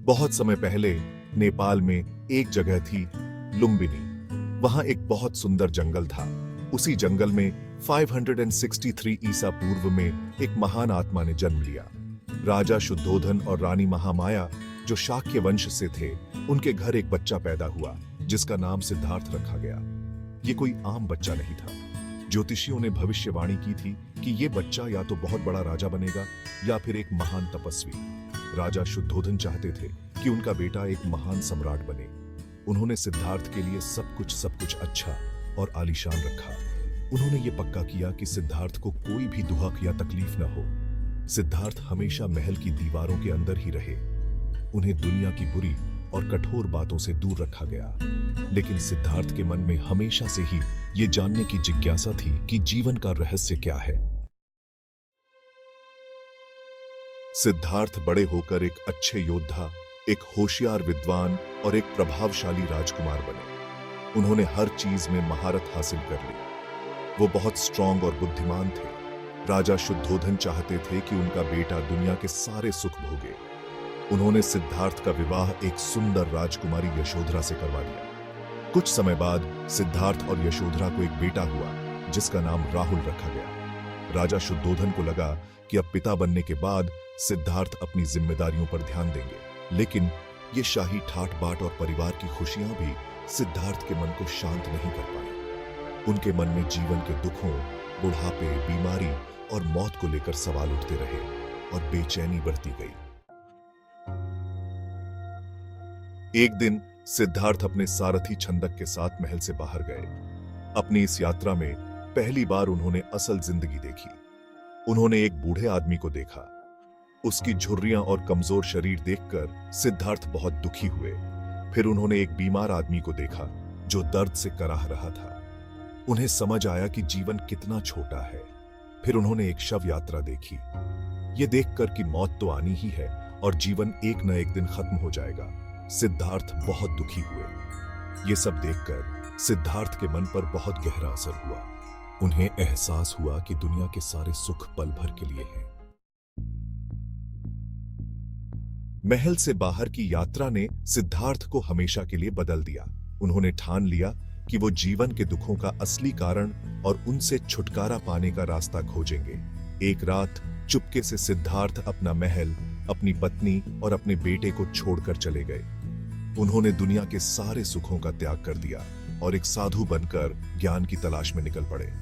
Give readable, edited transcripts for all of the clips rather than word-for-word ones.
बहुत समय पहले नेपाल में एक जगह थी लुम्बिनी। वहां एक बहुत सुंदर जंगल था। उसी जंगल में 563 ईसा पूर्व में एक महान आत्मा ने जन्म लिया। राजा शुद्धोधन और रानी महामाया, जो शाक्य वंश से थे, उनके घर एक बच्चा पैदा हुआ जिसका नाम सिद्धार्थ रखा गया। ये कोई आम बच्चा नहीं था। ज्योतिषियों ने भविष्यवाणी की थी कि ये बच्चा या तो बहुत बड़ा राजा बनेगा या फिर एक महान तपस्वी। राजा शुद्धोधन चाहते थे कि उनका बेटा एक महान सम्राट बने। उन्होंने सिद्धार्थ के लिए सब कुछ अच्छा और आलीशान रखा। उन्होंने ये पक्का किया कि सिद्धार्थ को कोई भी दुहक या तकलीफ न हो। सिद्धार्थ हमेशा महल की दीवारों के अंदर ही रहे। उन्हें दुनिया की बुरी और कठोर बातों से दूर रखा गया। लेकिन सिद्धार्थ के मन में हमेशा से ही ये जानने की जिज्ञासा थी कि जीवन का रहस्य क्या है। सिद्धार्थ बड़े होकर एक अच्छे योद्धा, एक होशियार विद्वान और एक प्रभावशाली राजकुमार बने। उन्होंने हर चीज में महारत हासिल कर ली। वो बहुत स्ट्रांग और बुद्धिमान थे। राजा शुद्धोधन चाहते थे कि उनका बेटा दुनिया के सारे सुख भोगे। उन्होंने सिद्धार्थ का विवाह एक सुंदर राजकुमारी यशोधरा से करवा दिया। कुछ समय बाद सिद्धार्थ और यशोधरा को एक बेटा हुआ जिसका नाम राहुल रखा गया। राजा शुद्धोधन को लगा कि अब पिता बनने के बाद सिद्धार्थ अपनी जिम्मेदारियों पर ध्यान देंगे। लेकिन ये शाही ठाट बाट और परिवार की खुशियां भी सिद्धार्थ के मन को शांत नहीं कर पाई। उनके मन में जीवन के दुखों, बुढ़ापे, बीमारी और मौत को लेकर सवाल उठते रहे और बेचैनी बढ़ती गई। एक दिन सिद्धार्थ अपने सारथी छंदक के साथ महल से बाहर गए। अपनी इस यात्रा में पहली बार उन्होंने असल जिंदगी देखी। उन्होंने एक बूढ़े आदमी को देखा। उसकी झुर्रियां और कमजोर शरीर देखकर सिद्धार्थ बहुत दुखी हुए। फिर उन्होंने एक बीमार आदमी को देखा जो दर्द से कराह रहा था। उन्हें समझ आया कि जीवन कितना छोटा है। फिर उन्होंने एक शव यात्रा देखी। ये देखकर कि मौत तो आनी ही है और जीवन एक न एक दिन खत्म हो जाएगा। सिद्धार्थ बहुत दुखी हुए। ये सब देखकर सिद्धार्थ के मन पर बहुत गहरा असर हुआ। उन्हें एहसास हुआ कि दुनिया के सारे सुख पल भर के लिए हैं। महल से बाहर की यात्रा ने सिद्धार्थ को हमेशा के लिए बदल दिया। उन्होंने ठान लिया कि वो जीवन के दुखों का असली कारण और उनसे छुटकारा पाने का रास्ता खोजेंगे। एक रात चुपके से सिद्धार्थ अपना महल, अपनी पत्नी और अपने बेटे को छोड़कर चले गए। उन्होंने दुनिया के सारे सुखों का त्याग कर दिया और एक साधु बनकर ज्ञान की तलाश में निकल पड़े।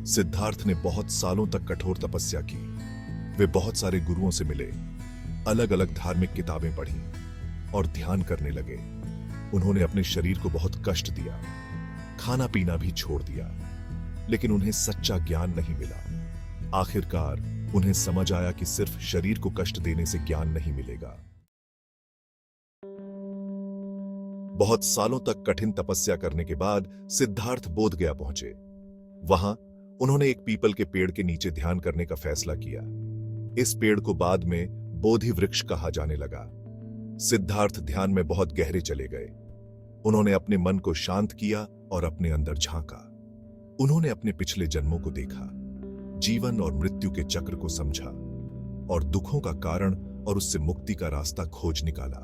सिद्धार्थ ने बहुत सालों तक कठोर तपस्या की। वे बहुत सारे गुरुओं से मिले, अलग अलग धार्मिक किताबें पढ़ी और ध्यान करने लगे। उन्होंने अपने शरीर को बहुत कष्ट दिया, खाना पीना भी छोड़ दिया, लेकिन उन्हें सच्चा ज्ञान नहीं मिला। आखिरकार उन्हें समझ आया कि सिर्फ शरीर को कष्ट देने से ज्ञान नहीं मिलेगा। बहुत सालों तक कठिन तपस्या करने के बाद सिद्धार्थ बोधगया पहुंचे। वहां उन्होंने एक पीपल के पेड़ के नीचे ध्यान करने का फैसला किया। इस पेड़ को बाद में बोधि वृक्ष कहा जाने लगा। सिद्धार्थ ध्यान में बहुत गहरे चले गए। उन्होंने अपने मन को शांत किया और अपने अंदर झांका। उन्होंने अपने पिछले जन्मों को देखा, जीवन और मृत्यु के चक्र को समझा और दुखों का कारण और उससे मुक्ति का रास्ता खोज निकाला।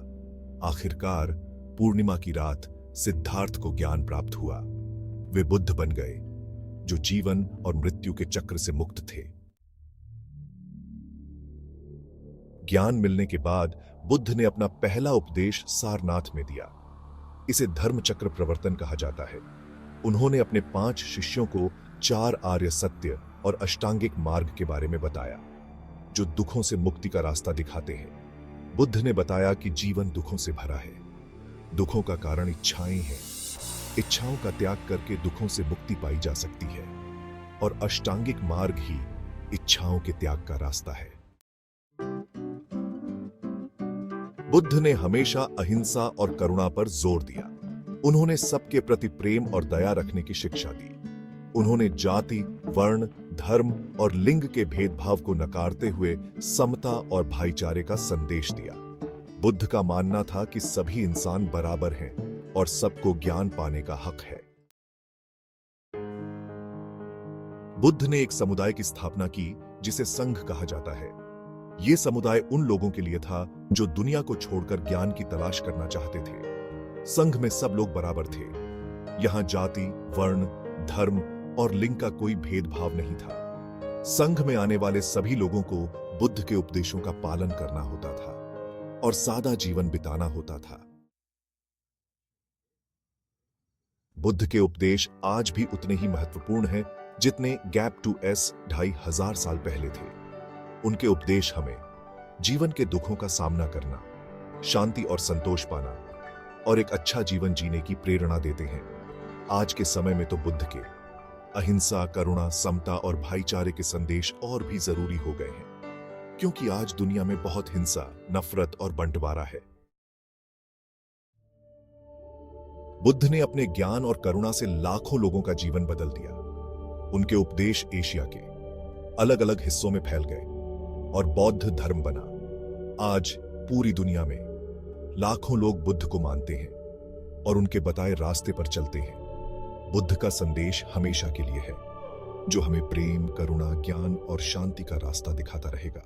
आखिरकार पूर्णिमा की रात सिद्धार्थ को ज्ञान प्राप्त हुआ। वे बुद्ध बन गए, जो जीवन और मृत्यु के चक्र से मुक्त थे। ज्ञान मिलने के बाद बुद्ध ने अपना पहला उपदेश सारनाथ में दिया। इसे धर्म चक्र प्रवर्तन कहा जाता है। उन्होंने अपने 5 शिष्यों को 4 आर्य सत्य और अष्टांगिक मार्ग के बारे में बताया, जो दुखों से मुक्ति का रास्ता दिखाते हैं। बुद्ध ने बताया कि जीवन दुखों से भरा है। दुखों का कारण इच्छाएं हैं। इच्छाओं का त्याग करके दुखों से मुक्ति पाई जा सकती है और अष्टांगिक मार्ग ही इच्छाओं के त्याग का रास्ता है। बुद्ध ने हमेशा अहिंसा और करुणा पर जोर दिया। उन्होंने सबके प्रति प्रेम और दया रखने की शिक्षा दी। उन्होंने जाति, वर्ण, धर्म और लिंग के भेदभाव को नकारते हुए समता और भाईचारे का संदेश दिया। बुद्ध का मानना था कि सभी इंसान बराबर हैं और सबको ज्ञान पाने का हक है। बुद्ध ने एक समुदाय की स्थापना की जिसे संघ कहा जाता है। ये समुदाय उन लोगों के लिए था जो दुनिया को छोड़कर ज्ञान की तलाश करना चाहते थे। संघ में सब लोग बराबर थे। यहां जाति, वर्ण, धर्म और लिंग का कोई भेदभाव नहीं था। संघ में आने वाले सभी लोगों को बुद्ध के उपदेशों का पालन करना होता था और सादा जीवन बिताना होता था। बुद्ध के उपदेश आज भी उतने ही महत्वपूर्ण हैं जितने गैप टू एस 2500 साल पहले थे। उनके उपदेश हमें जीवन के दुखों का सामना करना, शांति और संतोष पाना और एक अच्छा जीवन जीने की प्रेरणा देते हैं। आज के समय में तो बुद्ध के अहिंसा, करुणा, समता और भाईचारे के संदेश और भी जरूरी हो गए हैं, क्योंकि आज दुनिया में बहुत हिंसा, नफरत और बंटवारा है। बुद्ध ने अपने ज्ञान और करुणा से लाखों लोगों का जीवन बदल दिया। उनके उपदेश एशिया के अलग अलग हिस्सों में फैल गए और बौद्ध धर्म बना। आज पूरी दुनिया में लाखों लोग बुद्ध को मानते हैं और उनके बताए रास्ते पर चलते हैं। बुद्ध का संदेश हमेशा के लिए है, जो हमें प्रेम, करुणा, ज्ञान और शांति का रास्ता दिखाता रहेगा।